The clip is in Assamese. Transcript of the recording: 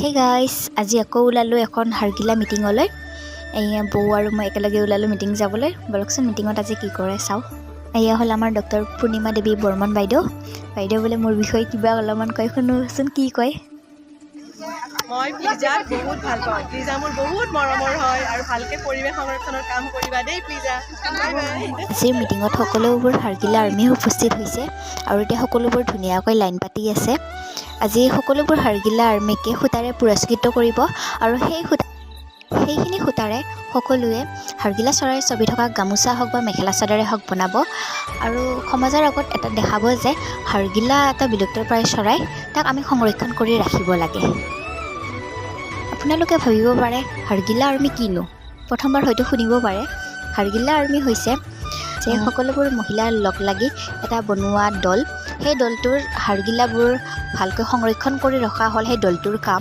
হে গাইজ, আজি আকৌ ওলালোঁ এখন হাৰগিলা মিটিঙলৈ। এয়া বৌ আৰু মই একেলগে ওলালোঁ মিটিং যাবলৈ। বলকচোন মিটিঙত আজি কি কৰে চাওঁ। এয়া হ'ল আমাৰ ডক্টৰ পূৰ্ণিমা দেৱী বৰ্মন বাইদেউ। বাইদেউ বোলে মোৰ বিষয়ে কিবা অলপমান কয়, শুনোচোন কি কয়। মই প্লিজাক বহুত ভাল পাওঁ। প্লিজা মোৰ বহুত মৰমৰ হয় আৰু ভালকৈ পৰিৱেশ সংৰক্ষণৰ কাম কৰিবা দেই প্লিজা। Bye bye. আজিৰ মিটিঙত সকলোবোৰ হাৰগিলা আৰ্মি উপস্থিত হৈছে আৰু এতিয়া সকলোবোৰ ধুনীয়াকৈ লাইন পাতি আছে। আজি সকলোবোৰ হাৰগিলা আৰ্মিকে সূতাৰে পুৰস্কৃত কৰিব আৰু সেইখিনি সূতাৰে সকলোৱে হাৰগিলা চৰাইৰ ছবি থকা গামোচা হওক বা মেখেলা চাদৰে হওক বনাব আৰু সমাজৰ আগত এটা দেখাব যে হাৰগিলা এটা বিলুপ্তপ্ৰায় চৰাই, তাক আমি সংৰক্ষণ কৰি ৰাখিব লাগে। আপোনালোকে ভাবিব পাৰে হাৰগিলা আৰ্মি কিনো? প্ৰথমবাৰ হয়তো শুনিব পাৰে। হাৰগিলা আৰ্মি হৈছে যে সকলোবোৰ মহিলা লগ লাগি এটা বনোৱা দল। সেই দলটোৰ হাৰগিলাবোৰ ভালকৈ সংৰক্ষণ কৰি ৰখা হ'ল সেই দলটোৰ কাম।